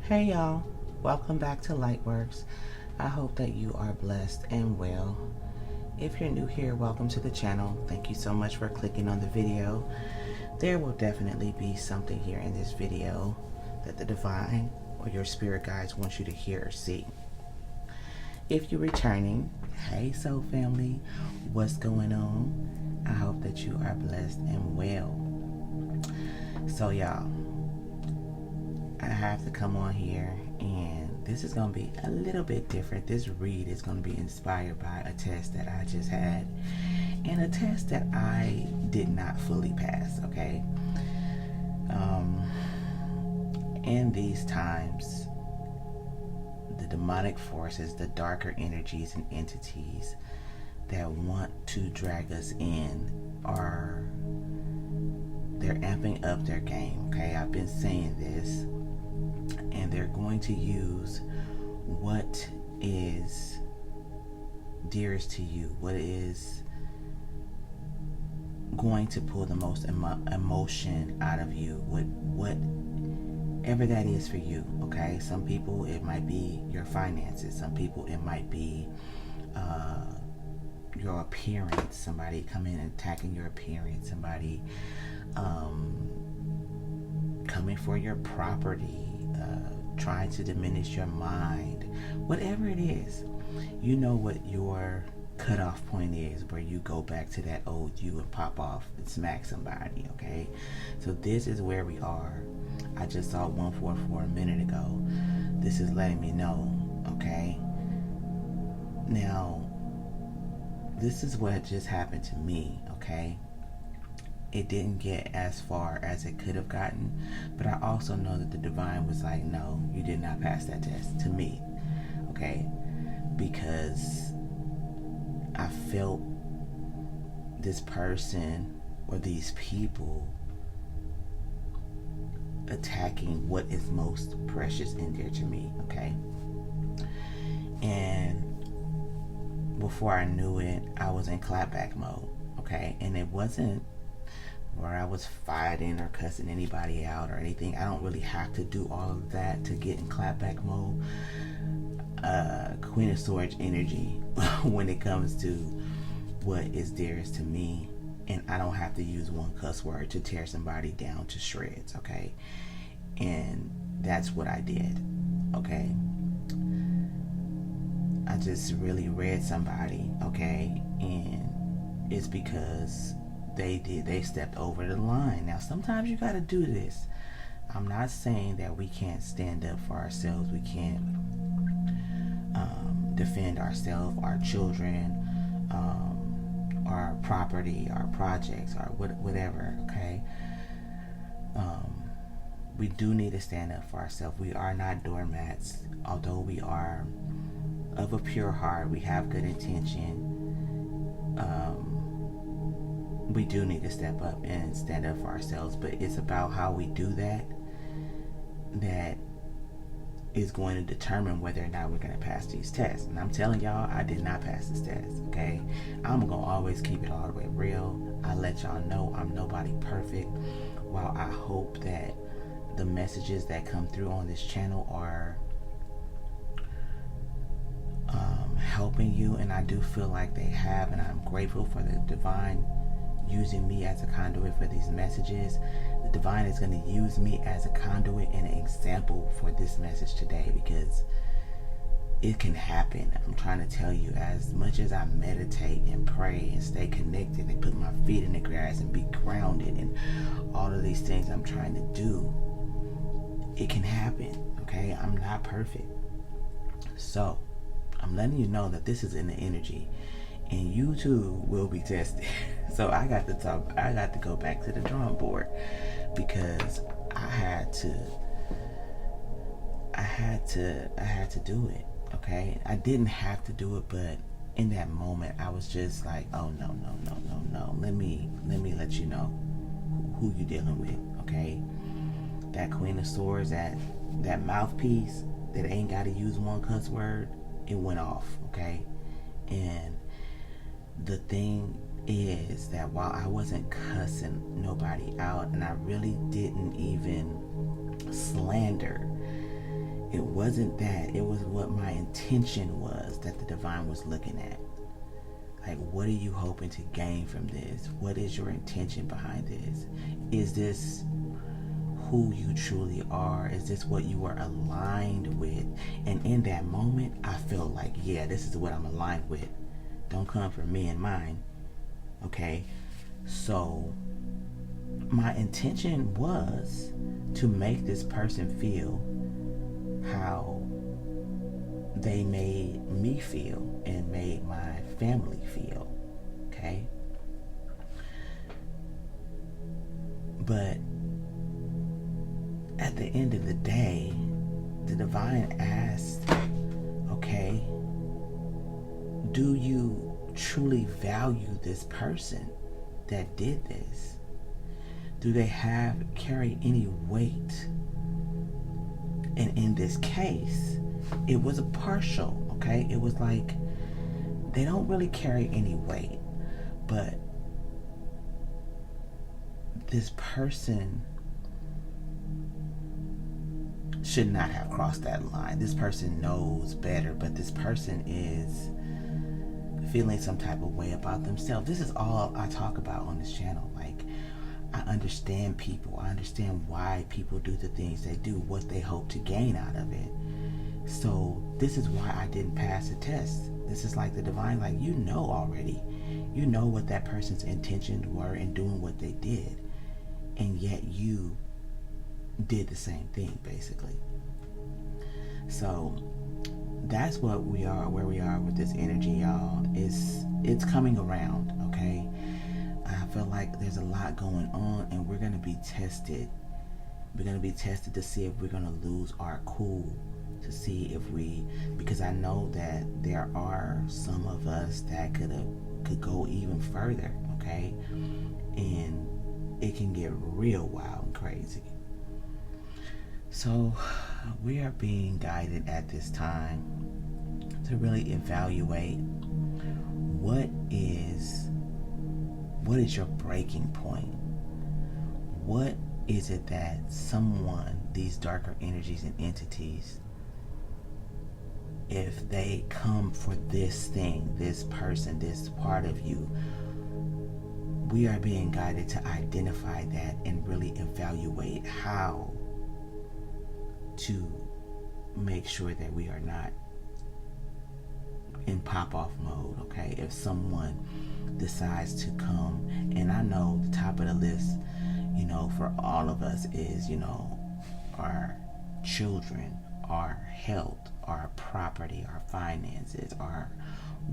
Hey y'all, welcome back to Lightworks. I hope that you are blessed and well. If you're new here, welcome to the channel. Thank you so much for clicking on the video. There will definitely be something here in this video that the divine or your spirit guides want you to hear or see. If you're returning, hey soul family, what's going on? I hope that you are blessed and well. So y'all, I have to come on here, and this is going to be a little bit different. This read is going to be inspired by a test that I just had, and a test that I did not fully pass, okay? In these times, the demonic forces, the darker energies and entities that want to drag us in they're amping up their game, okay? I've been saying this. And they're going to use what is dearest to you, what is going to pull the most emotion out of you, whatever that is for you, okay? Some people, it might be your finances. Some people, it might be your appearance. Somebody coming and attacking your appearance. Somebody coming for your property. Trying to diminish your mind, whatever it is, you know what your cutoff point is, where you go back to that old you and pop off and smack somebody, okay? So this is where we are. I just saw 144 a minute ago. This is letting me know, okay? Now, this is what just happened to me, okay? It didn't get as far as it could have gotten, but I also know that the divine was like, no, you did not pass that test, to me, okay? Because I felt this person or these people attacking what is most precious and dear to me, okay? And before I knew it, I was in clapback mode, okay? And it wasn't where I was fighting or cussing anybody out or anything. I don't really have to do all of that to get in clapback mode. Queen of Swords energy when it comes to what is dearest to me, and I don't have to use one cuss word to tear somebody down to shreds, okay? And that's what I did, okay? I just really read somebody, okay? And it's because they stepped over the line. Now sometimes you got to do this. I'm not saying that we can't stand up for ourselves, we can't defend ourselves, our children, our property, our projects, or whatever, okay? We do need to stand up for ourselves. We are not doormats. Although we are of a pure heart, we have good intention, we do need to step up and stand up for ourselves. But it's about how we do that is going to determine whether or not we're going to pass these tests. And I'm telling y'all, I did not pass this test, okay? I'm going to always keep it all the way real. I let y'all know I'm nobody perfect. While I hope that the messages that come through on this channel are helping you, and I do feel like they have, and I'm grateful for the divine using me as a conduit for these messages. The divine is going to use me as a conduit and an example for this message today, because it can happen. I'm trying to tell you, as much as I meditate and pray and stay connected and put my feet in the grass and be grounded and all of these things I'm trying to do, it can happen, okay? I'm not perfect. So I'm letting you know that this is in the energy, and you too will be tested. So I got to go back to the drawing board, because I had to do it, okay? I didn't have to do it, but in that moment I was just like, oh no. Let me let you know who you dealing with, okay? That Queen of Swords, that mouthpiece that ain't got to use one cuss word, it went off, okay? And the thing is that while I wasn't cussing nobody out, and I really didn't even slander it wasn't that. It was what my intention was that the divine was looking at. Like, what are you hoping to gain from this? What is your intention behind this? Is this who you truly are? Is this what you are aligned with? And in that moment, I felt like, yeah, this is what I'm aligned with. Don't come for me and mine. Okay? So my intention was to make this person feel how they made me feel and made my family feel. Okay? But at the end of the day, the divine asked, okay, do you truly value this person that did this? Do they carry any weight? And in this case, it was a partial, okay? It was like, they don't really carry any weight, but this person should not have crossed that line. This person knows better, but this person is feeling some type of way about themselves. This is all I talk about on this channel. Like, I understand people. I understand why people do the things they do, what they hope to gain out of it. So this is why I didn't pass the test. This is like the divine, like, you know already. You know what that person's intentions were in doing what they did. And yet you did the same thing, basically. So that's what we are, where we are with this energy, y'all. It's coming around, okay? I feel like there's a lot going on, and we're going to be tested. We're going to be tested to see if we're going to lose our cool, to see if because I know that there are some of us that could go even further, okay? And it can get real wild and crazy. So we are being guided at this time to really evaluate what is your breaking point. What is it that these darker energies and entities, if they come for this thing, this person, this part of you, we are being guided to identify that and really evaluate how to make sure that we are not in pop-off mode, okay? If someone decides to come, and I know the top of the list, for all of us is, our children, our health, our property, our finances, our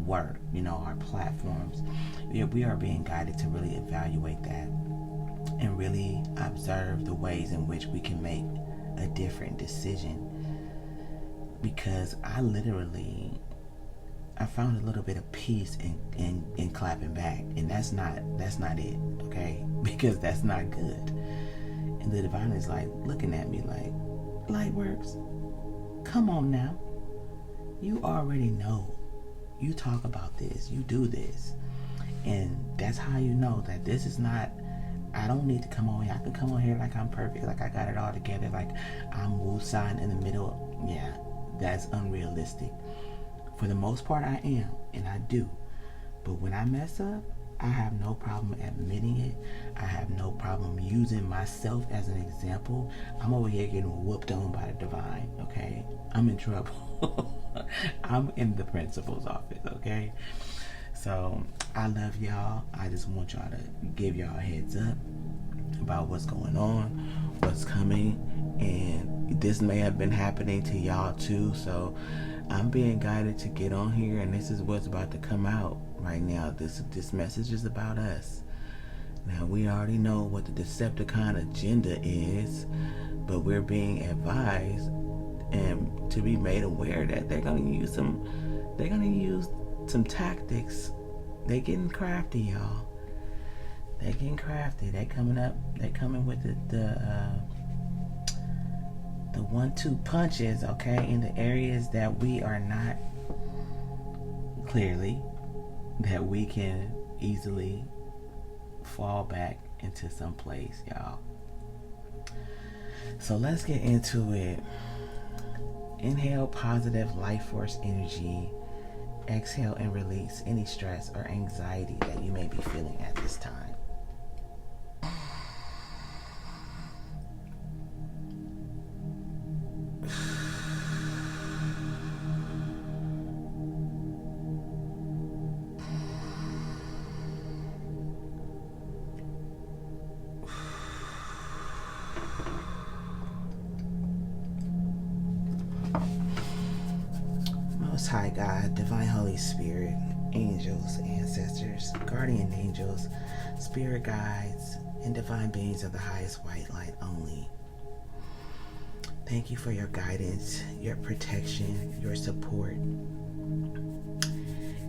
work, our platforms. We are being guided to really evaluate that and really observe the ways in which we can make a different decision. Because I found a little bit of peace in clapping back, and that's not it, okay? Because that's not good. And the divine is like looking at me like, Lightworks, come on now. You already know. You talk about this. You do this. And that's how you know that this is not, I don't need to come on here. I can come on here like I'm perfect, like I got it all together, like I'm woosah in the middle. Yeah, that's unrealistic. For the most part, I am, and I do. But when I mess up, I have no problem admitting it. I have no problem using myself as an example. I'm over here getting whooped on by the divine, okay? I'm in trouble. I'm in the principal's office, okay? So I love y'all. I just want y'all to give y'all a heads up about what's going on, what's coming, and this may have been happening to y'all too. So I'm being guided to get on here, and this is what's about to come out right now. This message is about us. Now, we already know what the Decepticon agenda is, but we're being advised and to be made aware that they're going to use some tactics. They getting crafty, y'all. They getting crafty. They coming with the 1-2 punches, okay, in the areas that we are not clearly, that we can easily fall back into some place, y'all. So let's get into it. Inhale positive life force energy. Exhale and release any stress or anxiety that you may be feeling at this time. Most High God, Divine Holy Spirit, angels, ancestors, guardian angels, spirit guides, and divine beings of the highest white light only. Thank you for your guidance, your protection, your support,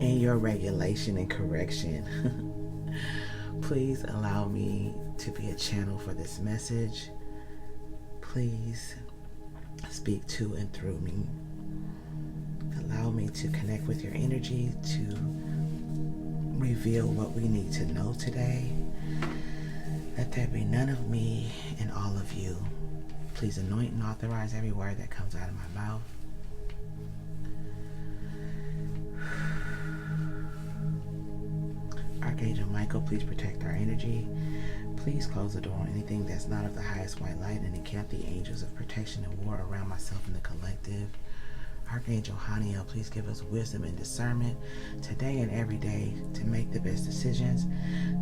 and your regulation and correction. Please allow me to be a channel for this message. Please speak to and through me. Allow me to connect with your energy to reveal what we need to know today. Let there be none of me and all of you. Please anoint and authorize every word that comes out of my mouth. Archangel Michael, please protect our energy. Please close the door on anything that's not of the highest white light and encamp the angels of protection and war around myself and the collective. Archangel Haniel, please give us wisdom and discernment today and every day to make the best decisions,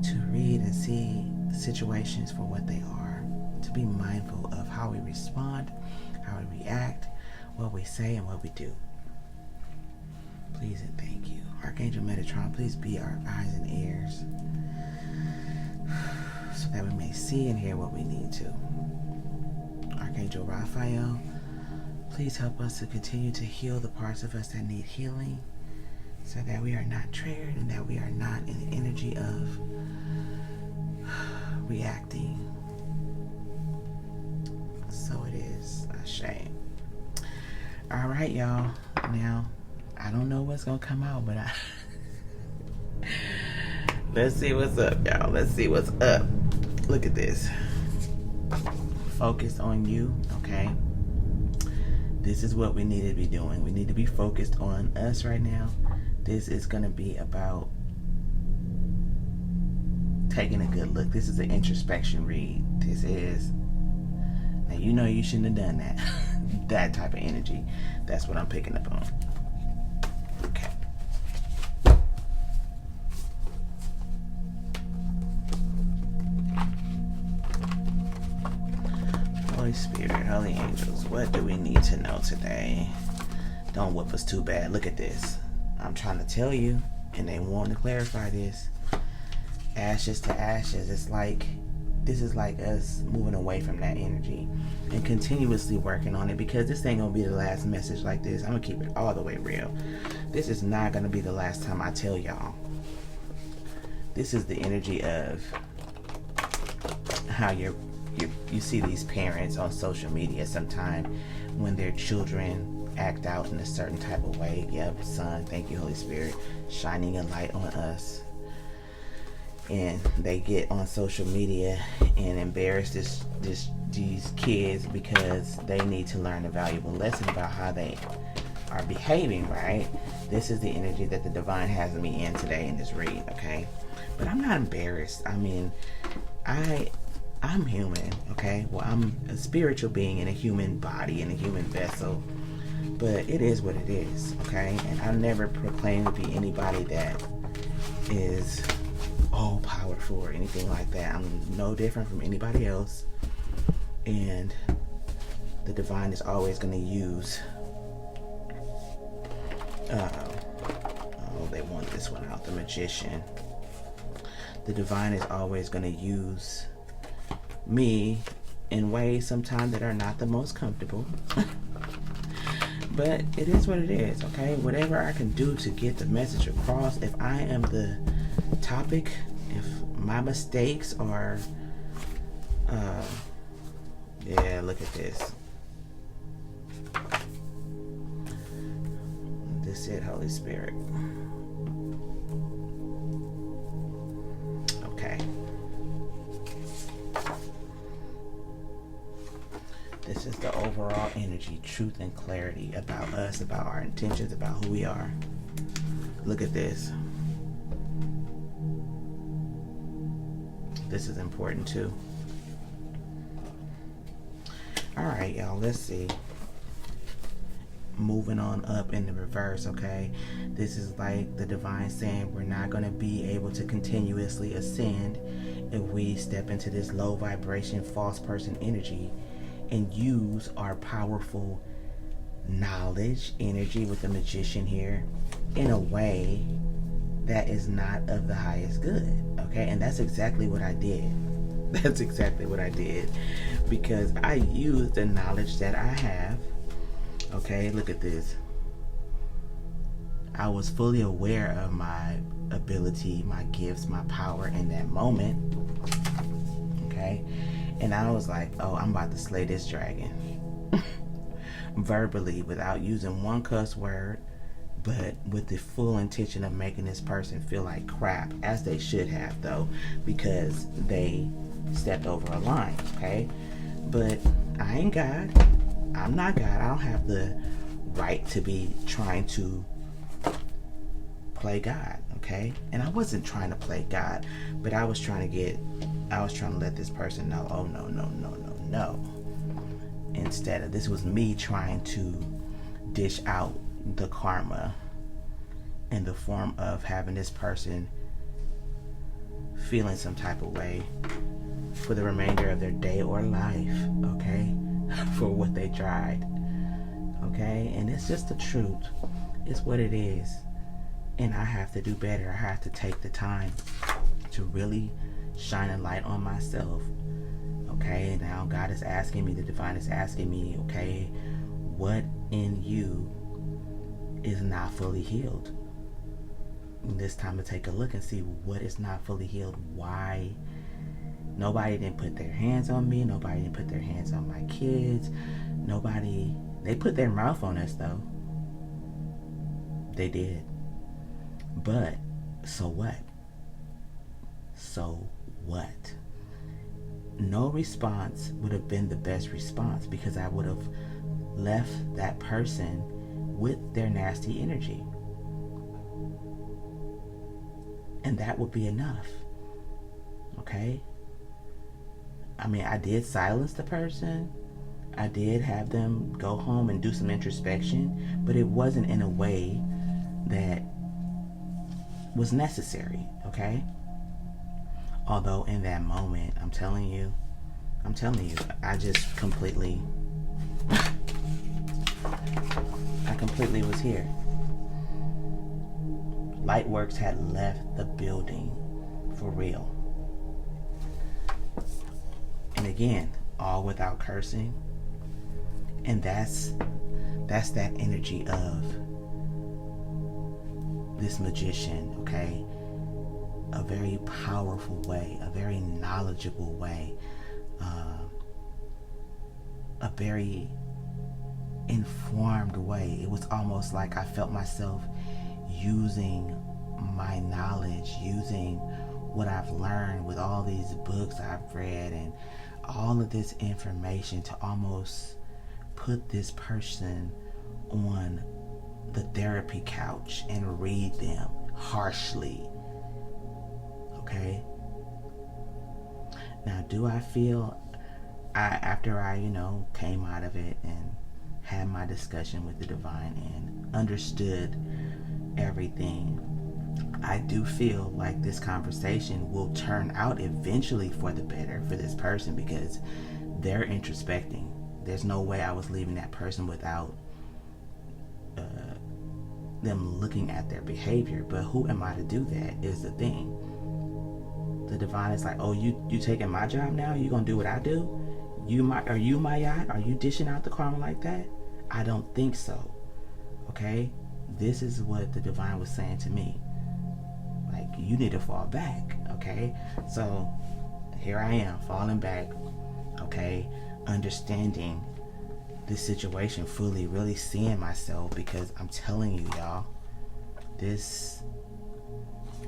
to read and see situations for what they are, to be mindful of how we respond, how we react, what we say, and what we do. Please and thank you. Archangel Metatron, please be our eyes and ears so that we may see and hear what we need to. Archangel Raphael, please help us to continue to heal the parts of us that need healing so that we are not triggered and that we are not in the energy of reacting. So it is a shame. All right, y'all. Now, I don't know what's going to come out, but let's see what's up, y'all. Let's see what's up. Look at this. Focus on you, okay? This is what we need to be doing. We need to be focused on us right now. This is going to be about taking a good look. This is an introspection read. This is, now you know you shouldn't have done that. That type of energy. That's what I'm picking up on. Okay. Holy Spirit, Holy Angels, what do we need to know today? Don't whoop us too bad. Look at this. I'm trying to tell you, and they want to clarify this. Ashes to ashes. It's like, this is like us moving away from that energy and continuously working on it, because this ain't going to be the last message like this. I'm going to keep it all the way real. This is not going to be the last time I tell y'all. This is the energy of how you see these parents on social media sometime when their children act out in a certain type of way. Yep, son, thank you, Holy Spirit, shining a light on us. And they get on social media and embarrass these kids because they need to learn a valuable lesson about how they are behaving, right? This is the energy that the divine has me in today in this read, okay? But I'm not embarrassed. I mean, I'm human, okay? Well, I'm a spiritual being in a human body, in a human vessel. But it is what it is, okay? And I never proclaim to be anybody that is all powerful or anything like that. I'm no different from anybody else. And the divine is always going to use... oh, they want this one out. The Magician. The divine is always going to use me in ways sometimes that are not the most comfortable. But it is what it is, okay? Whatever I can do to get the message across, if I am the topic, if my mistakes are yeah, look at this. This is Holy Spirit. Okay. The This is the overall energy, truth, and clarity about us, about our intentions, about who we are. Look at this. This is important too. All right, y'all, let's see. Moving on up in the reverse, okay? This is like the divine saying we're not going to be able to continuously ascend if we step into this low vibration false person energy and use our powerful knowledge energy with the magician here in a way that is not of the highest good, okay? And that's exactly what I did. That's exactly what I did, because I used the knowledge that I have. Okay, look at this. I was fully aware of my ability, my gifts, my power in that moment. Okay, and I was like, oh, I'm about to slay this dragon. Verbally, without using one cuss word, but with the full intention of making this person feel like crap, as they should have, though, because they stepped over a line, okay? But I ain't God. I'm not God. I don't have the right to be trying to play God, okay? And I wasn't trying to play God, but I was trying to let this person know, oh, no, no, no, no, no. Instead of, this was me trying to dish out the karma in the form of having this person feeling some type of way for the remainder of their day or life, okay? For what they tried, okay? And it's just the truth. It's what it is. And I have to do better. I have to take the time to really shine a light on myself, okay? And now God is asking me, the divine is asking me, okay, what in you is not fully healed? And this time to take a look and see what is not fully healed. Why? Nobody didn't put their hands on me. Nobody didn't put their hands on my kids. Nobody, they put their mouth on us though. They did. But, so what? So what? No response would have been the best response, because I would have left that person with their nasty energy. And that would be enough. Okay? I mean, I did silence the person. I did have them go home and do some introspection, but it wasn't in a way that was necessary, okay? Although in that moment, I'm telling you, I just completely, I completely was here. Lightworks had left the building for real. And again, all without cursing. And that's that energy of this magician, okay? A very powerful way, a very knowledgeable way, a very informed way. It was almost like I felt myself using my knowledge, using what I've learned with all these books I've read and all of this information to almost put this person on the therapy couch and read them harshly. Okay? Now, do I feel, after I, came out of it and had my discussion with the divine and understood everything, I do feel like this conversation will turn out eventually for the better for this person, because they're introspecting. There's no way I was leaving that person without them looking at their behavior. But who am I to do that is the thing. The divine is like, oh, you taking my job now? You gonna do what I do? Are you my yacht? Are you dishing out the karma like that? I don't think so. Okay? This is what the divine was saying to me. Like, you need to fall back. Okay? So here I am, falling back. Okay? Understanding this situation fully, really seeing myself, because I'm telling you, y'all, this,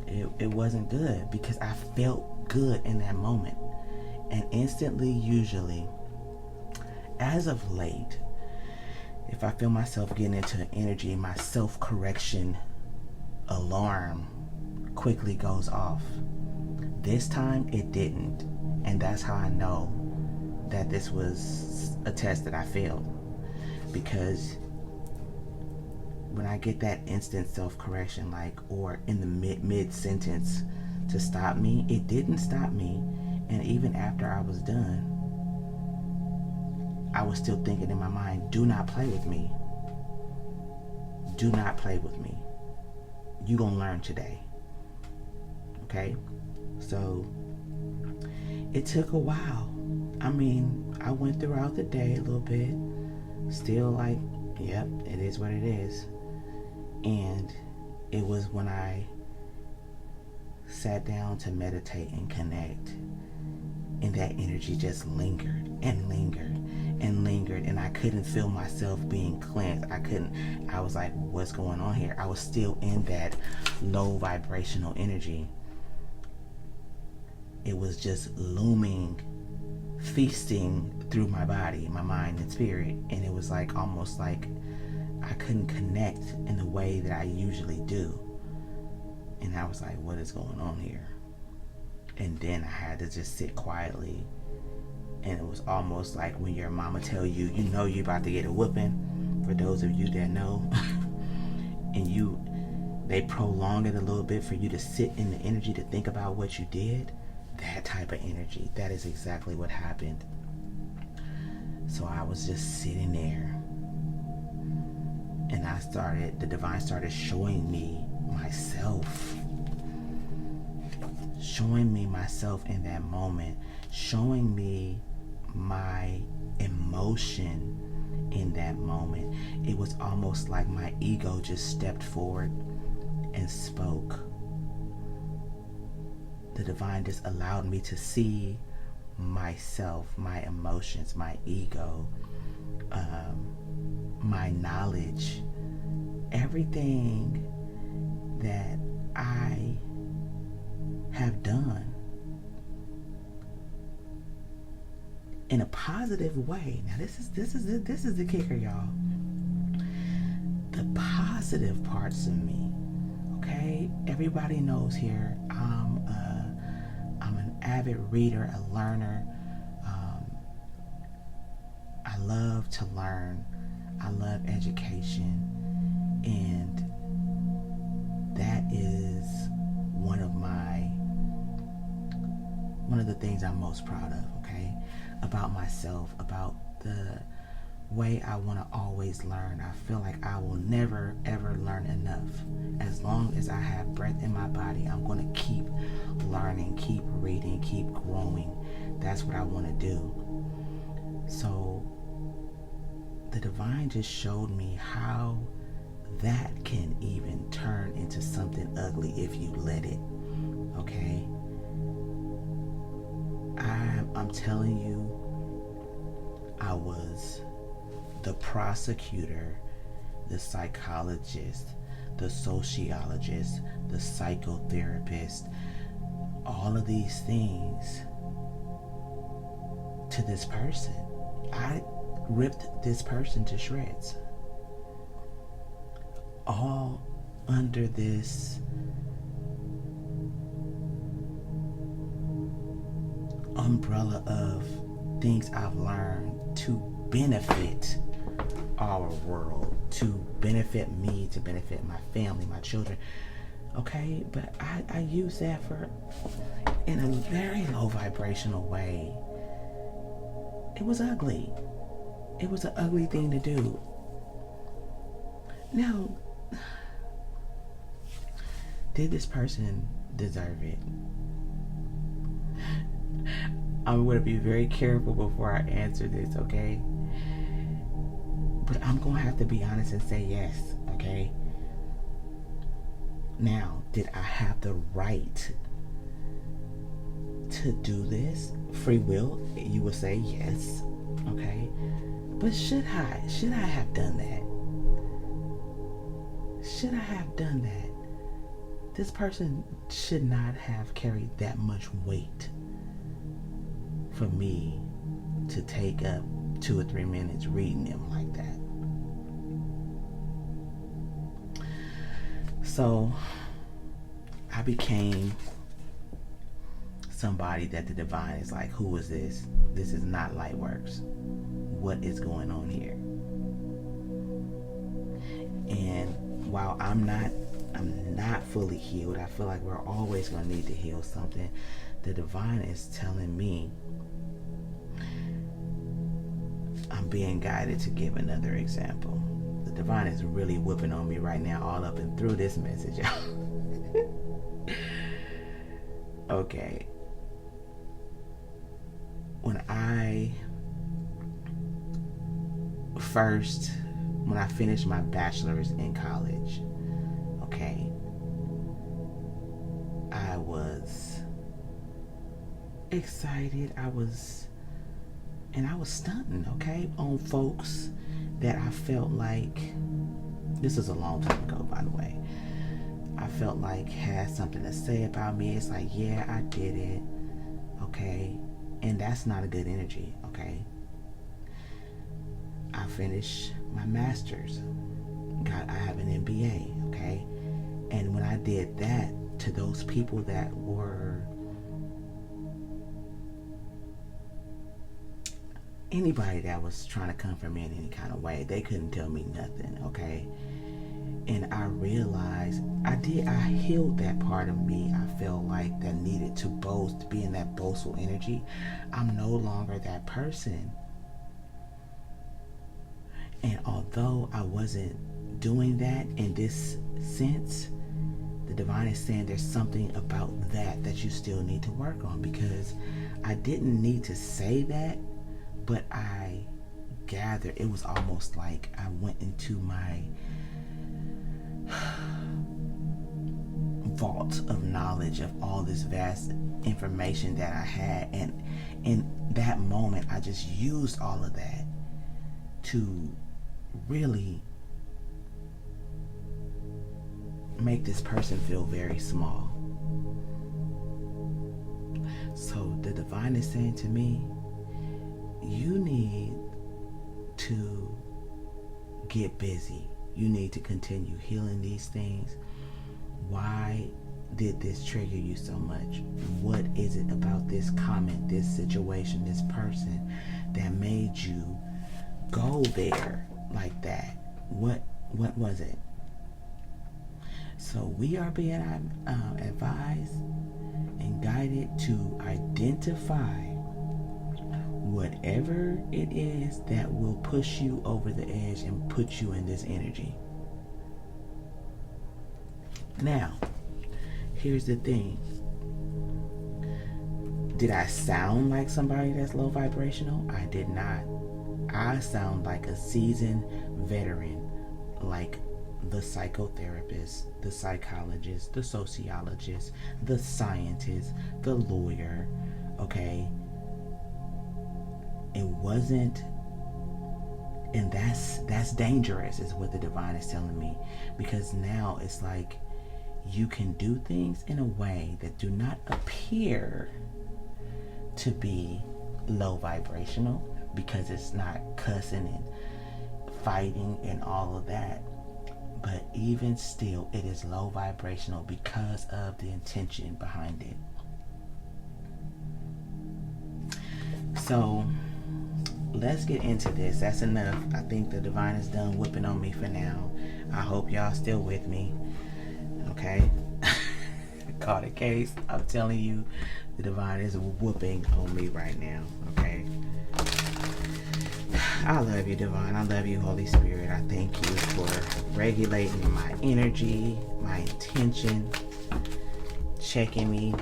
it wasn't good, because I felt good in that moment. And instantly, usually, as of late, if I feel myself getting into an energy, my self-correction alarm quickly goes off. This time it didn't, and that's how I know that this was a test that I failed. Because when I get that instant self-correction, like, or in the mid-sentence to stop me, it didn't stop me. And even after I was done, I was still thinking in my mind, do not play with me. Do not play with me. You gonna learn today. Okay? So it took a while. I mean, I went throughout the day a little bit, still like, yep, it is what it is. And it was when I sat down to meditate and connect, and that energy just lingered and lingered and lingered, and I couldn't feel myself being cleansed. I was like, what's going on here? I was still in that low vibrational energy. It was just looming, feasting through my body, my mind and spirit, and it was like almost like I couldn't connect in the way that I usually do. And I was like, what is going on here? And then I had to just sit quietly. And it was almost like when your mama tell you, you know you're about to get a whooping, for those of you that know. And they prolong it a little bit for you to sit in the energy to think about what you did. That type of energy. That is exactly what happened. So I was just sitting there. And the divine started showing me myself. Showing me myself in that moment. Showing me my emotion in that moment. It was almost like my ego just stepped forward and spoke. The divine just allowed me to see myself, my emotions, my ego, my knowledge, everything that I have done in a positive way. Now this is the kicker, y'all. The positive parts of me. Okay, everybody knows here I'm an avid reader, a learner. I love to learn. I love education, and that is one of the things I'm most proud of, okay? About myself, about the way I want to always learn. I feel like I will never ever learn enough. As long as I have breath in my body, I'm going to keep learning, keep reading, keep growing. That's what I want to do. So the divine just showed me how that can even turn into something ugly if you let it. Okay? I'm telling you, I was the prosecutor, the psychologist, the sociologist, the psychotherapist, all of these things to this person. I ripped this person to shreds. All under this umbrella of things I've learned to benefit our world, to benefit me, to benefit my family, my children. Okay, but I use that in a very low vibrational way. It was ugly. It was an ugly thing to do. Now, did this person deserve it? I'm going to be very careful before I answer this, okay? But I'm going to have to be honest and say yes, okay? Now, did I have the right to do this? Free will, you would say yes, okay? But should I have done that? Should I have done that? This person should not have carried that much weight for me to take up 2 or 3 minutes reading them like that. So I became somebody that the divine is like, who is this? This is not Lightworks. What is going on here? And while I'm not fully healed, I feel like we're always going to need to heal something. The divine is telling me I'm being guided to give another example. The divine is really whooping on me right now, all up and through this message. Okay. When I finished my bachelor's in college, okay, I was excited. I was stunting, okay, on folks that I felt like, this is a long time ago, by the way, I felt like had something to say about me. It's like, yeah, I did it, okay, and that's not a good energy, okay. I finished my master's. I have an MBA, okay? And when I did that, to those people that were anybody that was trying to come for me in any kind of way, they couldn't tell me nothing, okay? And I realized I healed that part of me. I felt like that needed to boast, be in that boastful energy. I'm no longer that person. And although I wasn't doing that in this sense, the divine is saying there's something about that you still need to work on, because I didn't need to say that, but I gathered, it was almost like I went into my vault of knowledge of all this vast information that I had, and in that moment I just used all of that to really make this person feel very small. So the divine is saying to me, you need to get busy. You need to continue healing these things. Why did this trigger you so much? What is it about this comment, this situation, this person that made you go there like that? What was it? So we are being advised and guided to identify whatever it is that will push you over the edge and put you in this energy. Now, here's the thing. Did I sound like somebody that's low vibrational? I did not. I sound like a seasoned veteran, like the psychotherapist, the psychologist, the sociologist, the scientist, the lawyer, okay? It wasn't, and that's dangerous, is what the divine is telling me, because now it's like you can do things in a way that do not appear to be low vibrational, because it's not cussing and fighting and all of that, but even still it is low vibrational because of the intention behind it. So let's get into this. That's enough. I think the divine is done whipping on me for now. I hope y'all still with me. Okay? Caught a case. I'm telling you, the divine is whooping on me right now. Okay? I love you, divine. I love you, Holy Spirit. I thank you for regulating my energy, my intention, checking me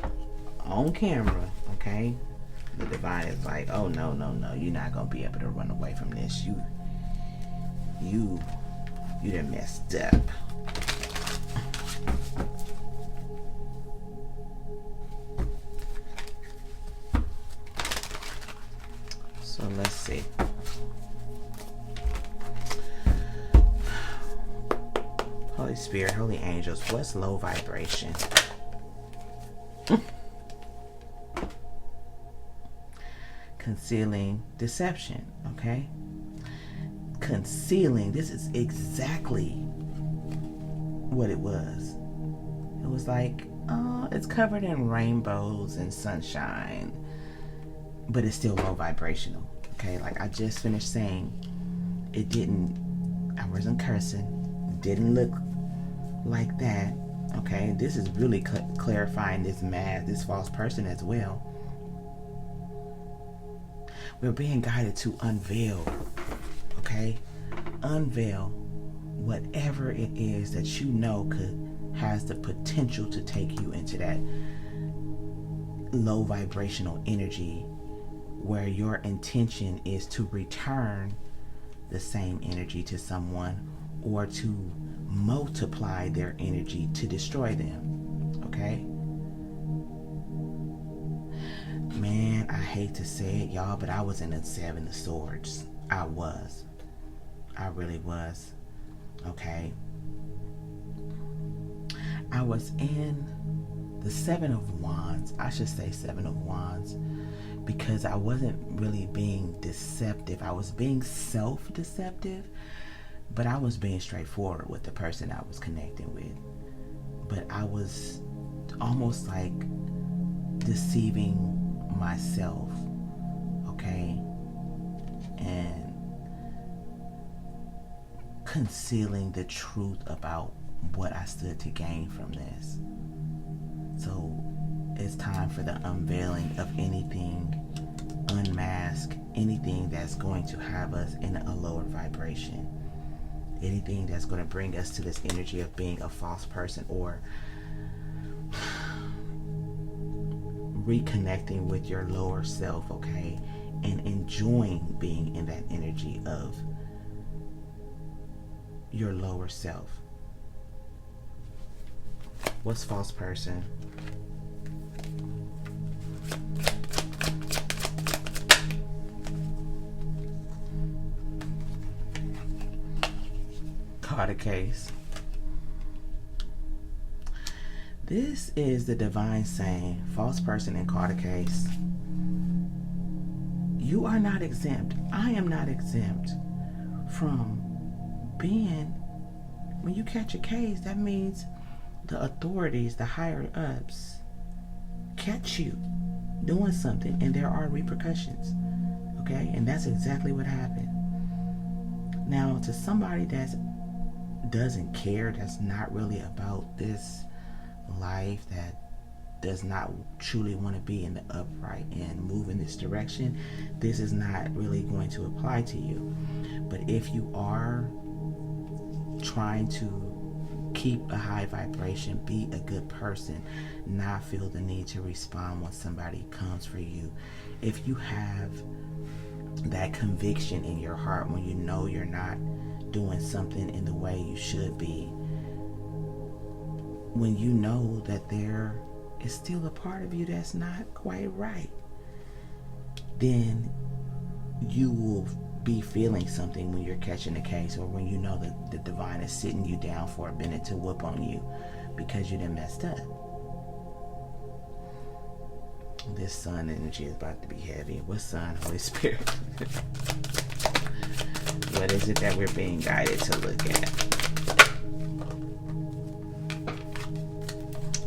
on camera. Okay? The divine is like, oh no, you're not gonna be able to run away from this. You done messed up. So let's see. Holy Spirit, holy angels, what's low vibration? concealing deception, okay? Concealing, this is exactly what it was. It was like, oh, it's covered in rainbows and sunshine, but it's still low vibrational, okay? Like I just finished saying, I wasn't cursing, didn't look like that, okay? This is really clarifying this false person as well. We're being guided to unveil, okay? Unveil whatever it is that you know has the potential to take you into that low vibrational energy where your intention is to return the same energy to someone or to multiply their energy to destroy them, okay? Man, I hate to say it, y'all, but I was in the Seven of Swords. I really was, okay? I was in the Seven of Wands. I should say Seven of Wands, because I wasn't really being deceptive. I was being self-deceptive, but I was being straightforward with the person I was connecting with. But I was almost like deceiving myself, okay? And concealing the truth about what I stood to gain from this. So it's time for the unveiling of anything, unmask anything that's going to have us in a lower vibration, anything that's going to bring us to this energy of being a false person, or reconnecting with your lower self, okay, and enjoying being in that energy of your lower self. What's false person? Caught a case. This is the divine saying, false person and caught a case. You are not exempt. I am not exempt from being, when you catch a case, that means the authorities, the higher ups, catch you doing something and there are repercussions, okay? And that's exactly what happened. Now, to somebody that doesn't care, that's not really about this life, that does not truly want to be in the upright and move in this direction, this is not really going to apply to you. But if you are trying to keep a high vibration, be a good person, not feel the need to respond when somebody comes for you, if you have that conviction in your heart when you know you're not doing something in the way you should be, when you know that there is still a part of you that's not quite right, then you will be feeling something when you're catching a case, or when you know that the divine is sitting you down for a minute to whoop on you because you done messed up. This sun energy is about to be heavy. What sun? Holy Spirit. What is it that we're being guided to look at?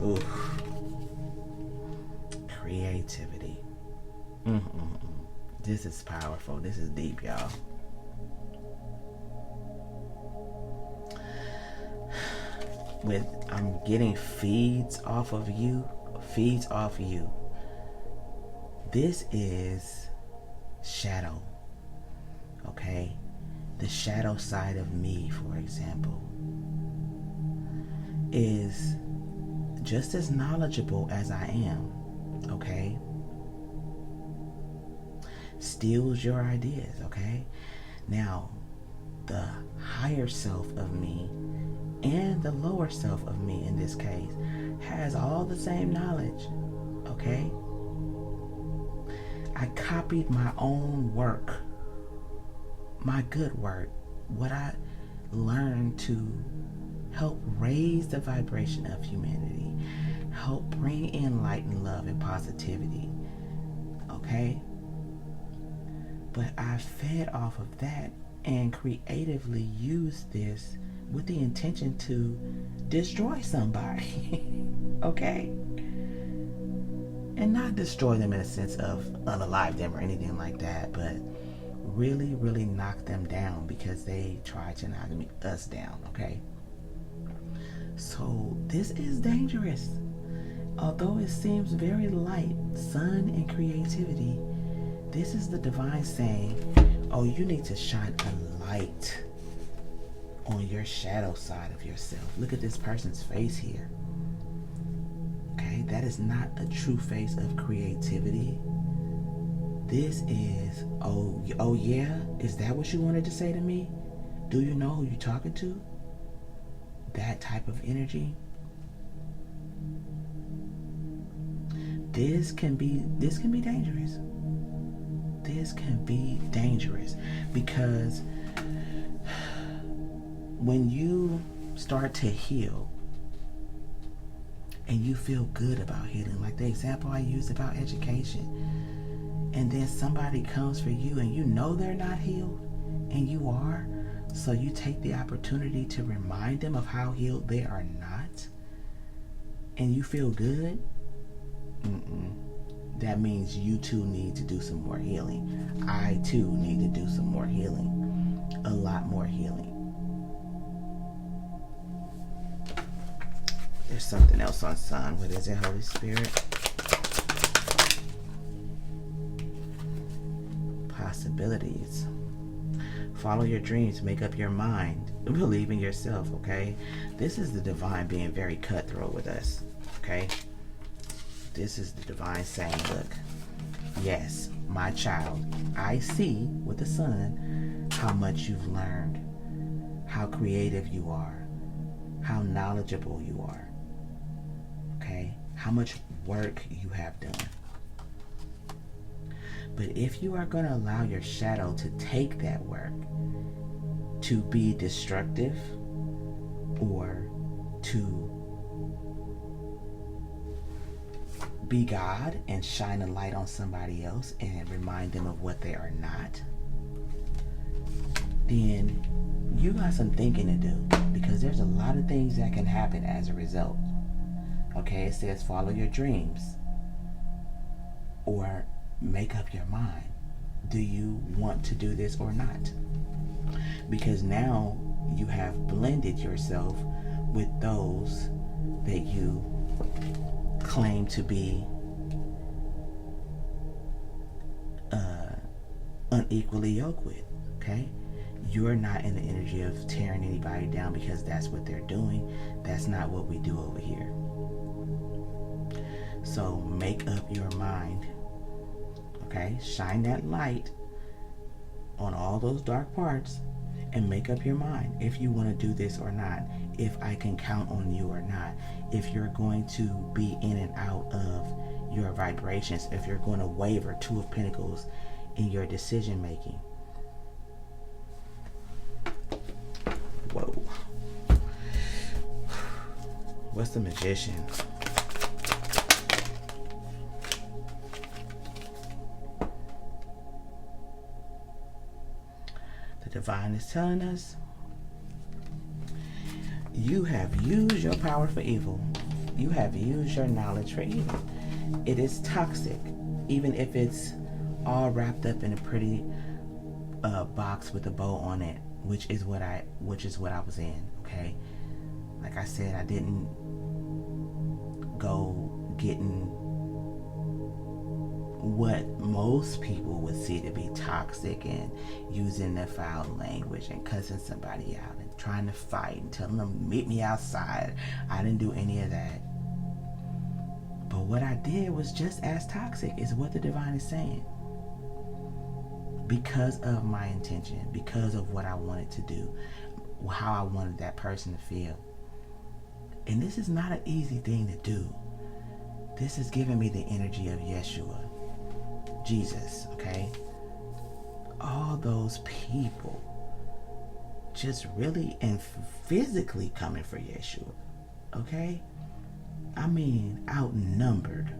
Ooh. Creativity. This is powerful. This is deep, y'all. I'm getting feeds off of you. This is shadow. Okay? The shadow side of me, for example, is just as knowledgeable as I am. Okay? Steals your ideas, okay? Now, the higher self of me and the lower self of me in this case has all the same knowledge, okay? I copied my own work, my good work, what I learned to help raise the vibration of humanity, help bring in light and love and positivity, okay? But I fed off of that and creatively used this with the intention to destroy somebody. Okay? And not destroy them in a sense of unalive them or anything like that, but really, really knock them down because they tried to knock us down, okay? So this is dangerous. Although it seems very light, sun and creativity, this is the divine saying, oh, you need to shine a light on your shadow side of yourself. Look at this person's face here. Okay, that is not a true face of creativity. This is, oh yeah? Is that what you wanted to say to me? Do you know who you're talking to? That type of energy. This can be dangerous. This can be dangerous because when you start to heal and you feel good about healing, like the example I used about education, and then somebody comes for you and you know they're not healed and you are, so you take the opportunity to remind them of how healed they are not, and you feel good. That means you too need to do some more healing. I too need to do some more healing. A lot more healing. There's something else on sun. What is it, Holy Spirit? Possibilities. Follow your dreams. Make up your mind. Believe in yourself, okay? This is the divine being very cutthroat with us, okay? This is the divine saying, look, yes, my child, I see with the sun how much you've learned, how creative you are, how knowledgeable you are, okay? How much work you have done. But if you are going to allow your shadow to take that work to be destructive or to be God and shine a light on somebody else and remind them of what they are not, then you got some thinking to do, because there's a lot of things that can happen as a result. Okay, it says follow your dreams or make up your mind. Do you want to do this or not? Because now you have blended yourself with those that you claim to be unequally yoked with, okay? You're not in the energy of tearing anybody down because that's what they're doing. That's not what we do over here. So make up your mind, okay? Shine that light on all those dark parts and make up your mind if you want to do this or not, if I can count on you or not, if you're going to be in and out of your vibrations, if you're going to waver, Two of Pentacles, in your decision making. Whoa. What's the Magician? The divine is telling us you have used your power for evil. You have used your knowledge for evil. It is toxic, even if it's all wrapped up in a pretty box with a bow on it, which is what I was in. Okay, like I said, I didn't go getting what most people would see to be toxic and using their foul language and cussing somebody out and trying to fight and telling them meet me outside. I didn't do any of that. But what I did was just as toxic, is what the divine is saying. Because of my intention, because of what I wanted to do, how I wanted that person to feel. And this is not an easy thing to do. This is giving me the energy of Yeshua, Jesus, okay? All those people just really and physically coming for Yeshua, okay? I mean, outnumbered,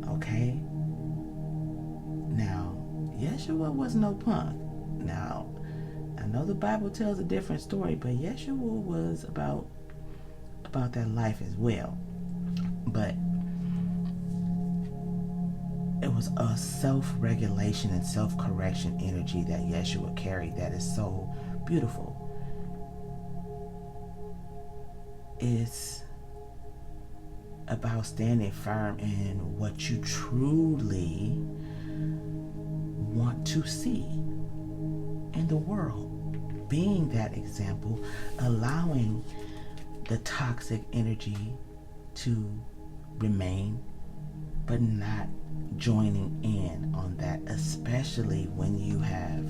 okay? Now, Yeshua was no punk. Now, I know the Bible tells a different story, but Yeshua was about that life as well. But it was a self-regulation and self-correction energy that Yeshua carried that is so beautiful. It's about standing firm in what you truly want to see in the world. Being that example, allowing the toxic energy to remain, but not joining in on that, especially when you have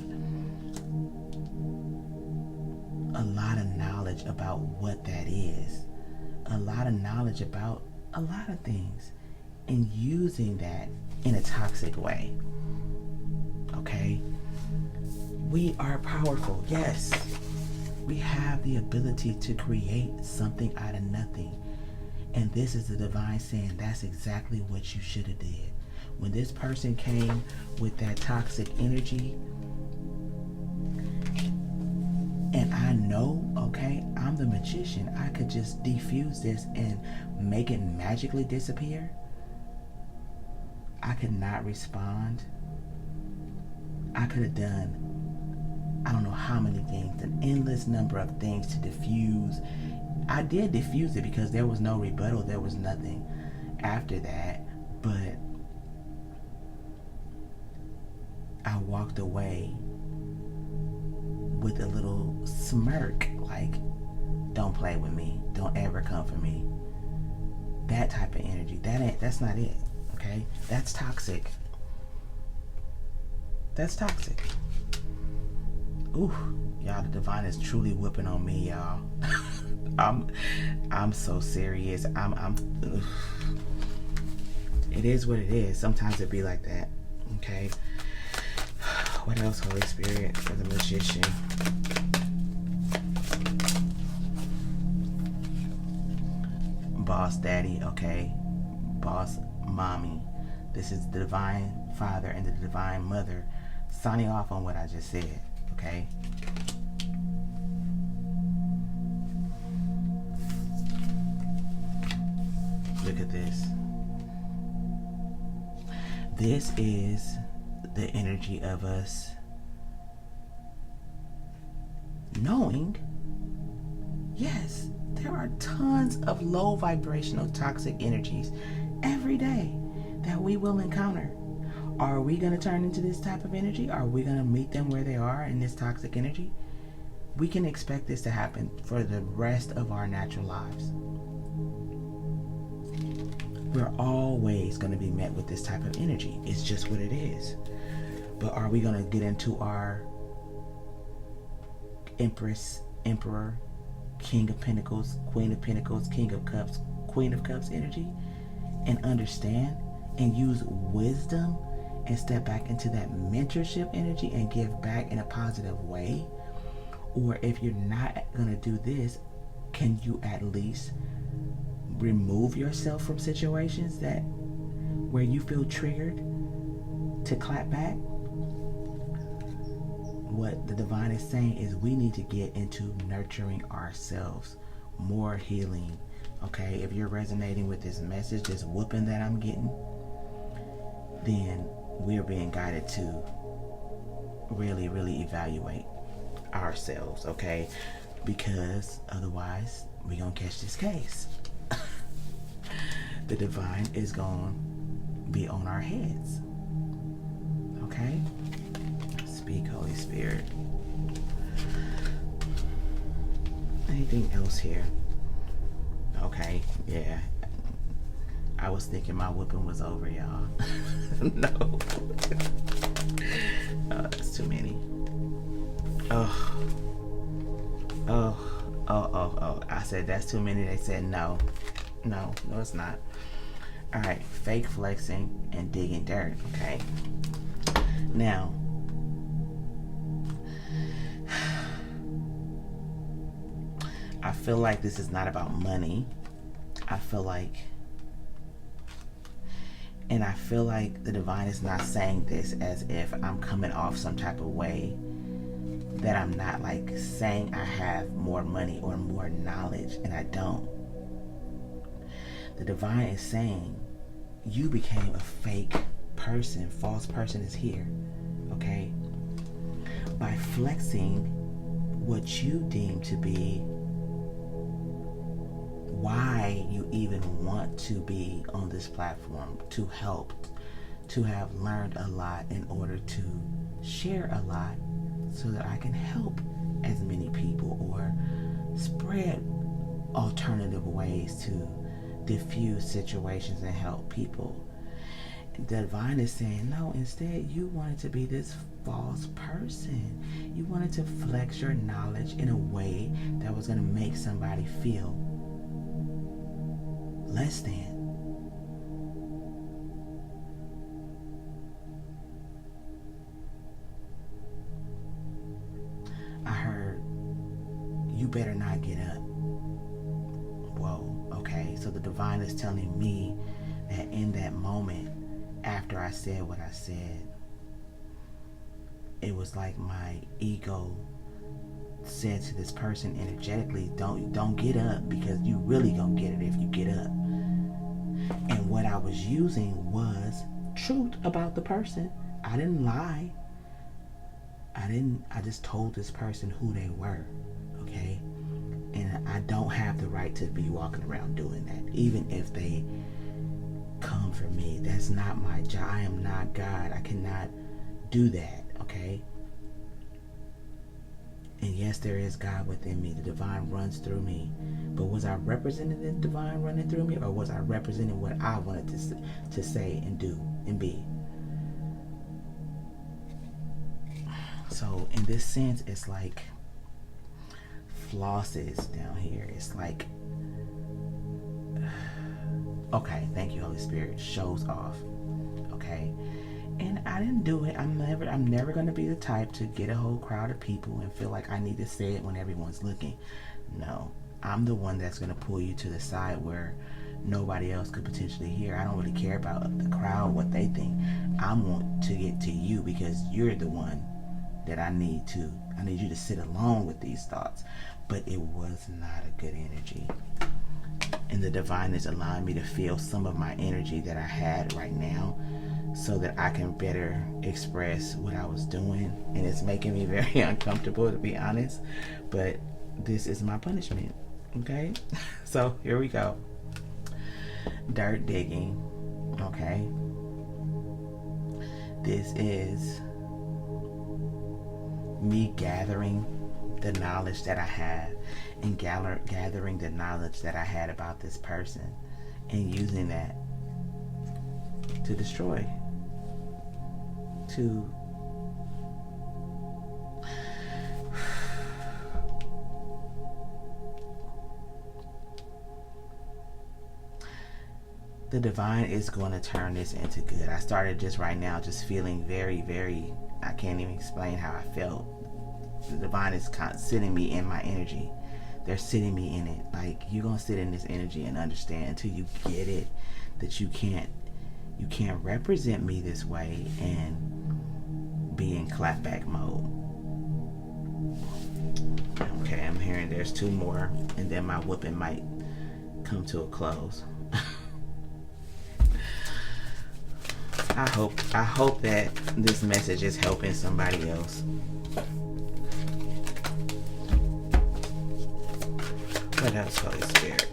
a lot of knowledge about what that is, a lot of knowledge about a lot of things, and using that in a toxic way. Okay? We are powerful, yes. We have the ability to create something out of nothing. And this is the divine saying that's exactly what you should have did. When this person came with that toxic energy, and I know, okay, I'm the magician, I could just defuse this and make it magically disappear. I could not respond. I could have done, I don't know how many things, an endless number of things to diffuse. I did diffuse it because there was no rebuttal. There was nothing after that. But I walked away with a little smirk, like, don't play with me. Don't ever come for me. That type of energy. That's not it. Okay? That's toxic. That's toxic. Ooh, y'all, the divine is truly whipping on me, y'all. I'm so serious. It is what it is. Sometimes it be like that. Okay. What else, Holy Spirit, for the magician? Boss daddy, okay. Boss mommy. This is the divine father and the divine mother signing off on what I just said. Okay. Look at this. This is the energy of us knowing, yes, there are tons of low vibrational toxic energies every day that we will encounter. Are we going to turn into this type of energy? Are we going to meet them where they are in this toxic energy? We can expect this to happen for the rest of our natural lives. We're always going to be met with this type of energy. It's just what it is. But are we going to get into our Empress, Emperor, King of Pentacles, Queen of Pentacles, King of Cups, Queen of Cups energy and understand and use wisdom and step back into that mentorship energy and give back in a positive way? Or if you're not going to do this, can you at least remove yourself from situations that where you feel triggered to clap back? What the divine is saying is we need to get into nurturing ourselves, more healing. Okay, if you're resonating with this message, this whooping that I'm getting, then we're being guided to really, really evaluate ourselves, okay? Because otherwise, we're going to catch this case. The divine is going to be on our heads, okay? Speak, Holy Spirit. Anything else here? Okay, yeah. I was thinking my whooping was over, y'all. No. That's too many. Oh. I said that's too many. They said no. No, it's not. Alright, fake flexing and digging dirt, okay? Now, I feel like this is not about money. I feel like, And I feel like the divine is not saying this as if I'm coming off some type of way, that I'm not like saying I have more money or more knowledge, and I don't. The divine is saying you became a fake person. False person is here. Okay? By flexing what you deem to be why you even want to be on this platform, to help, to have learned a lot in order to share a lot so that I can help as many people or spread alternative ways to diffuse situations and help people. The divine is saying, no, instead you wanted to be this false person. You wanted to flex your knowledge in a way that was going to make somebody feel less than. I heard, you better not get up. Whoa, okay. So the divine is telling me that in that moment, after I said what I said, it was like my ego said to this person energetically, don't get up, because you really gonna get it if you get up. And what I was using was truth about the person. I didn't lie. I just told this person who they were. Okay? And I don't have the right to be walking around doing that, even if they come for me. That's not my job. I am not God. I cannot do that. Okay? And yes, there is God within me. The divine runs through me. But was I representing the divine running through me, or was I representing what I wanted to say and do and be? So in this sense, it's like flosses down here. It's like, okay, thank you, Holy Spirit. Shows off. Okay? And I didn't do it. I'm never going to be the type to get a whole crowd of people and feel like I need to say it when everyone's looking. No. I'm the one that's going to pull you to the side where nobody else could potentially hear. I don't really care about the crowd, what they think. I want to get to you because you're the one that I need you to sit alone with these thoughts. But it was not a good energy. And the divine is allowing me to feel some of my energy that I had right now, so that I can better express what I was doing. And it's making me very uncomfortable, to be honest. But this is my punishment. Okay? So here we go. Dirt digging. Okay? This is me gathering the knowledge that I have, and gathering the knowledge that I had about this person, and using that to destroy, to the divine is going to turn this into good. I started just right now just feeling very, very, I can't even explain how I felt. The divine is sitting me in my energy. They're sitting me in it. Like, you're going to sit in this energy and understand until you get it, that you can't represent me this way and be in clapback mode. Okay, I'm hearing there's 2 more, and then my whooping might come to a close. I hope that this message is helping somebody else. What else, Holy Spirit?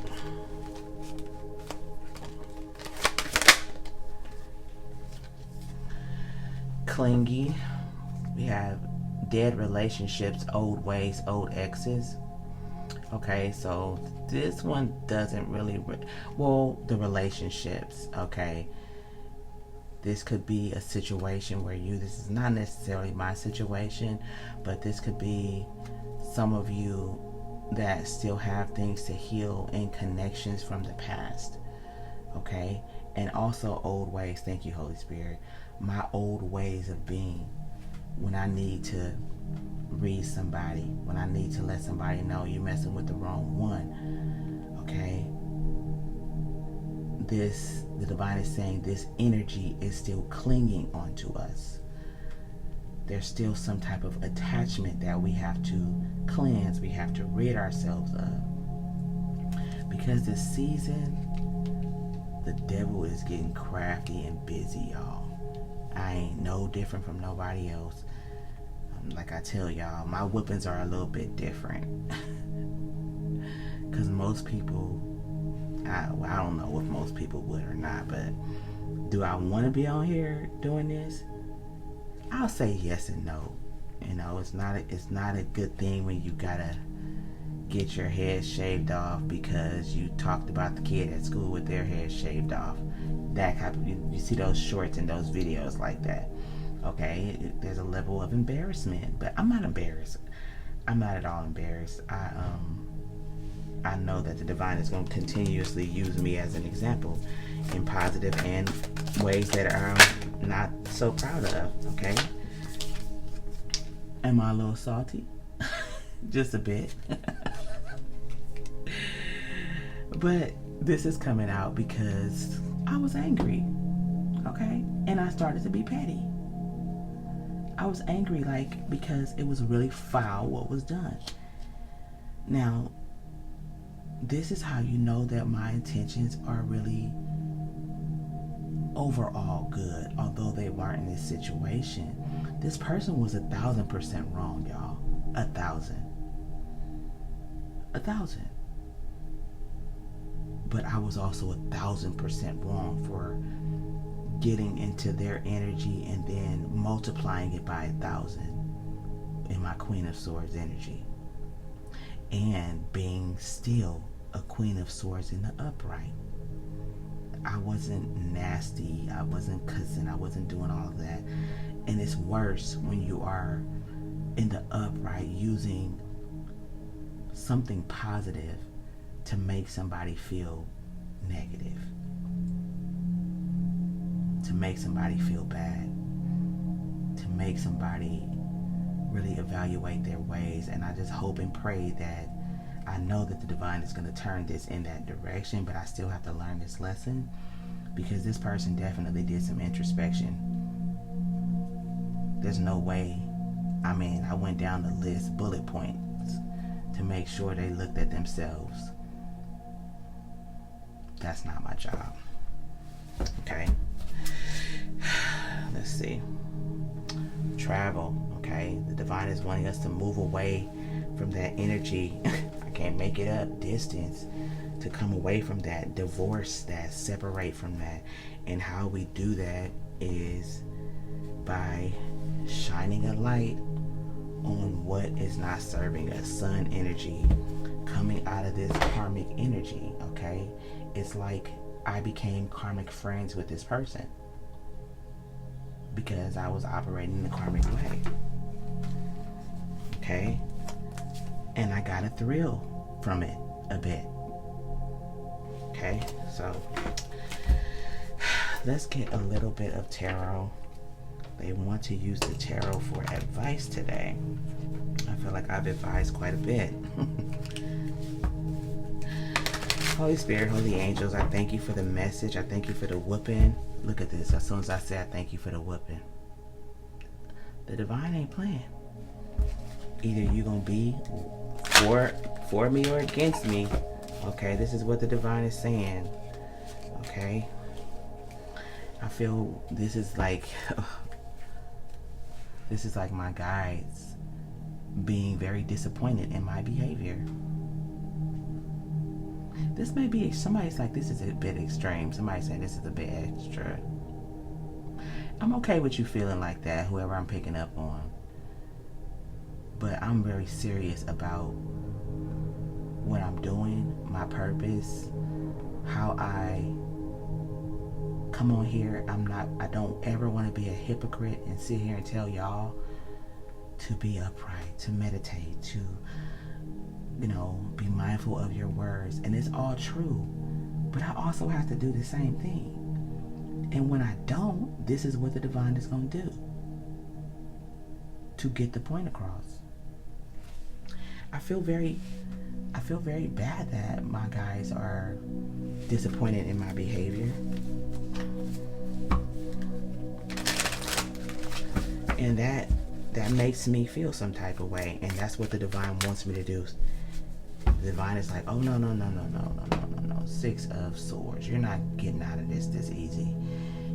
Clingy. We have dead relationships, old ways, old exes. Okay, so this one doesn't really... the relationships, okay. This could be a situation where this is not necessarily my situation, but this could be some of you that still have things to heal and connections from the past. Okay? And also old ways. Thank you, Holy Spirit. My old ways of being. When I need to read somebody, when I need to let somebody know you're messing with the wrong one. Okay? the divine is saying this energy is still clinging onto us. There's still some type of attachment that we have to cleanse, we have to rid ourselves of. Because this season, the devil is getting crafty and busy, y'all. I ain't no different from nobody else. Like I tell y'all, my whoopings are a little bit different. Because most people, I don't know if most people would or not, but do I want to be on here doing this? I'll say yes and no. You know, it's not a good thing when you gotta get your head shaved off because you talked about the kid at school with their head shaved off. That type of, you see those shorts and those videos like that. Okay, there's a level of embarrassment, but I'm not embarrassed. I'm not at all embarrassed. I know that the divine is going to continuously use me as an example in positive and ways that I'm not so proud of. Okay, am I a little salty? Just a bit. But this is coming out because I was angry. Okay, and I started to be petty. I was angry, because it was really foul what was done. Now, this is how you know that my intentions are really overall good, although they weren't in this situation. This person was 1,000% wrong, y'all. 1,000. But I was also 1,000% wrong for getting into their energy and then multiplying it by 1,000 in my Queen of Swords energy, and being still a Queen of Swords in the upright. I wasn't nasty, I wasn't cussing, I wasn't doing all of that. And it's worse when you are in the upright using something positive to make somebody feel negative, to make somebody feel bad, to make somebody really evaluate their ways. And I just hope and pray that, I know that the divine is going to turn this in that direction, but I still have to learn this lesson, because this person definitely did some introspection. There's no way. I mean, I went down the list, bullet points, to make sure they looked at themselves. That's not my job. Okay. Let's see. Travel. Okay. The divine is wanting us to move away from that energy. I can't make it up. Distance. To come away from that. Divorce that. Separate from that. And how we do that is by shining a light on what is not serving us. Sun energy coming out of this karmic energy. Okay. It's like I became karmic friends with this person because I was operating in the karmic way. Okay? And I got a thrill from it a bit. Okay? So let's get a little bit of tarot. They want to use the tarot for advice today. I feel like I've advised quite a bit. Holy Spirit, Holy Angels, I thank you for the message. I thank you for the whooping. Look at this. As soon as I say I thank you for the whooping, the divine ain't playing. Either you're going to be for me or against me. Okay, this is what the divine is saying. Okay. I feel this is like my guides being very disappointed in my behavior. This may be, somebody's like, this is a bit extreme. Somebody's saying this is a bit extra. I'm okay with you feeling like that, whoever I'm picking up on. But I'm very serious about what I'm doing, my purpose, how I come on here. I don't ever want to be a hypocrite and sit here and tell y'all to be upright, to meditate, to be mindful of your words. And it's all true. But I also have to do the same thing. And when I don't, this is what the divine is going to do to get the point across. I feel feel very bad that my guys are disappointed in my behavior. And that makes me feel some type of way. And that's what the divine wants me to do. The divine is like, oh, no. 6 of Swords. You're not getting out of this easy.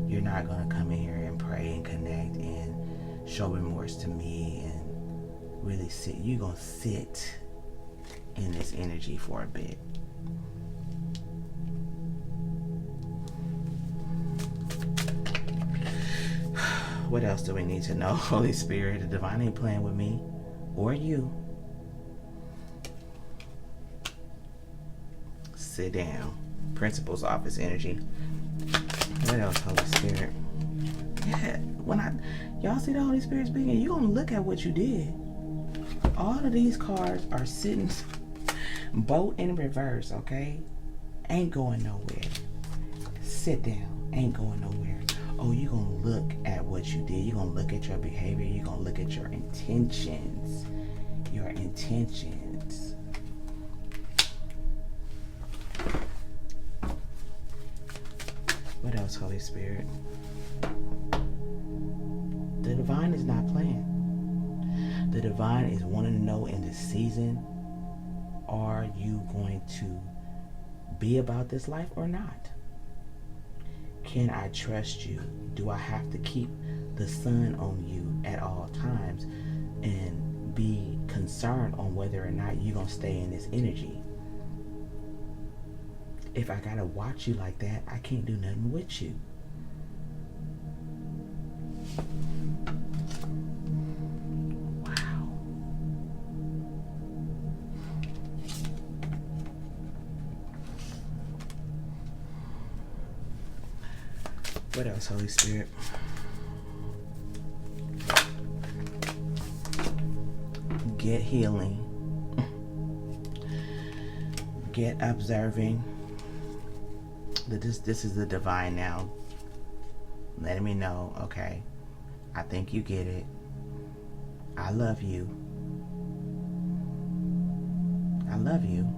You're not going to come in here and pray and connect and show remorse to me and really sit. You're going to sit in this energy for a bit. What else do we need to know? Holy Spirit, the divine ain't playing with me or you. Sit down. Principal's office energy. What else, Holy Spirit? Yeah, y'all see the Holy Spirit speaking, you're gonna look at what you did. All of these cards are sitting both in reverse, okay? Ain't going nowhere. Sit down. Ain't going nowhere. Oh, you're gonna look at what you did. You're gonna look at your behavior. You're gonna look at your intentions. Your intentions. What else, Holy Spirit? The divine is not playing. The divine is wanting to know in this season, are you going to be about this life or not? Can I trust you? Do I have to keep the sun on you at all times and be concerned on whether or not you're going to stay in this energy? If I got to watch you like that, I can't do nothing with you. Wow. What else, Holy Spirit? Get healing. Get observing. This is the divine now letting me know, okay, I think you get it. I love you. I love you.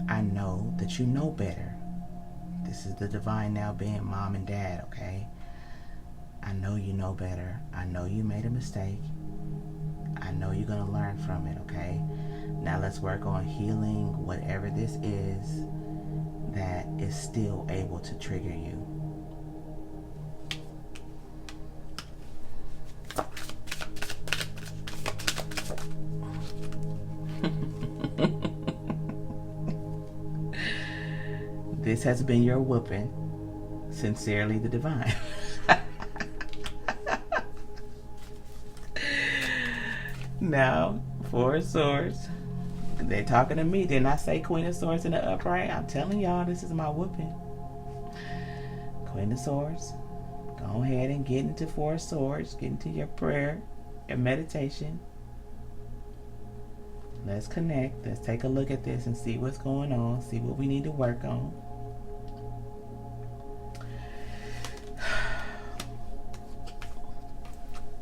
I know that you know better. This is the divine now being mom and dad, okay? I know you know better. I know you made a mistake. I know you're going to learn from it, okay? Now let's work on healing whatever this is that is still able to trigger you. This has been your whooping. Sincerely, the divine. Now, 4 of Swords. They're talking to me. Didn't I say Queen of Swords in the upright? I'm telling y'all, this is my whooping. Queen of Swords. Go ahead and get into 4 of Swords. Get into your prayer, your meditation. Let's connect. Let's take a look at this and see what's going on. See what we need to work on.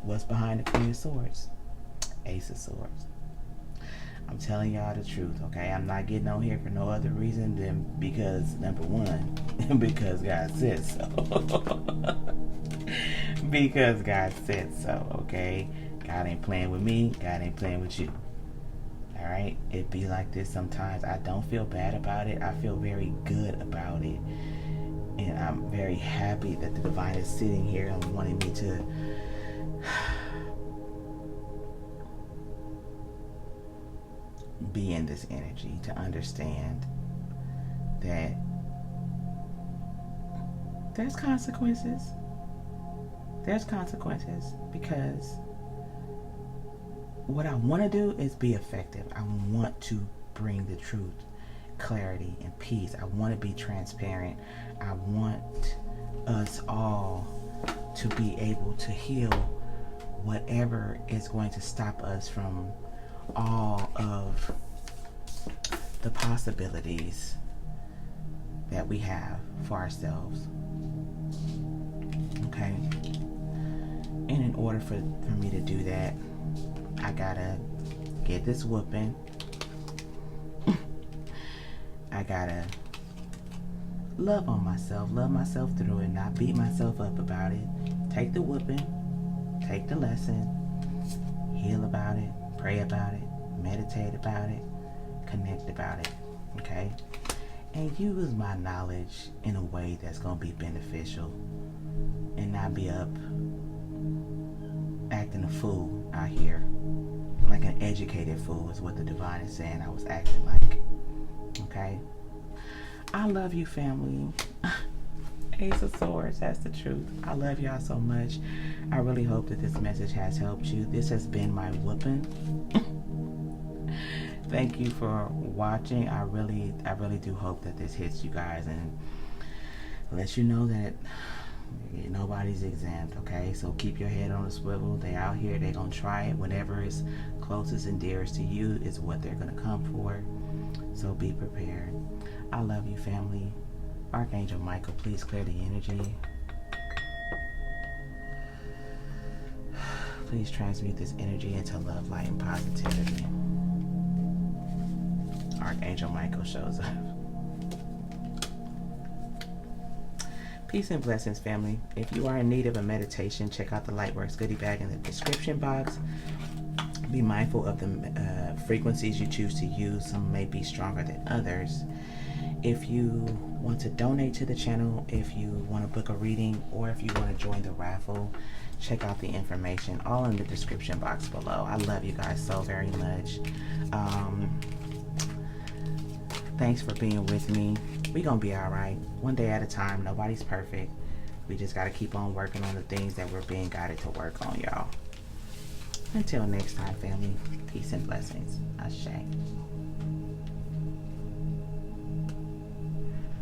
What's behind the Queen of Swords? Ace of Swords. I'm telling y'all the truth, okay? I'm not getting on here for no other reason than because, number one, because God said so. Because God said so, okay? God ain't playing with me. God ain't playing with you. All right? It be like this sometimes. I don't feel bad about it. I feel very good about it. And I'm very happy that the divine is sitting here and wanting me to be in this energy, to understand that there's consequences. There's consequences, because what I want to do is be effective. I want to bring the truth, clarity, and peace. I want to be transparent. I want us all to be able to heal whatever is going to stop us from all of the possibilities that we have for ourselves. Okay? And in order for me to do that, I gotta get this whooping. I gotta love on myself, love myself through it, not beat myself up about it. Take the whooping, take the lesson, heal about it, pray about it, meditate about it, connect about it, okay? And use my knowledge in a way that's going to be beneficial and not be up acting a fool out here. Like an educated fool is what the divine is saying I was acting like, okay? I love you, family. Ace of Swords, that's the truth. I love y'all so much. I really hope that this message has helped you. This has been my whooping. Thank you for watching. I really do hope that this hits you guys and lets you know that nobody's exempt, okay? So keep your head on a swivel. They out here, they gonna try it. Whatever is closest and dearest to you is what they're gonna come for. So be prepared. I love you, family. Archangel Michael, please clear the energy. Please transmute this energy into love, light, and positivity. Archangel Michael shows up. Peace and blessings, family. If you are in need of a meditation, check out the Lightworks goodie bag in the description box. Be mindful of the frequencies you choose to use. Some may be stronger than others. If you want to donate to the channel, if you want to book a reading, or if you want to join the raffle, check out the information all in the description box below. I love you guys so very much. Thanks for being with me. We gonna be all right. One day at a time. Nobody's perfect. We just gotta keep on working on the things that we're being guided to work on, y'all. Until next time, family. Peace and blessings. Ashe.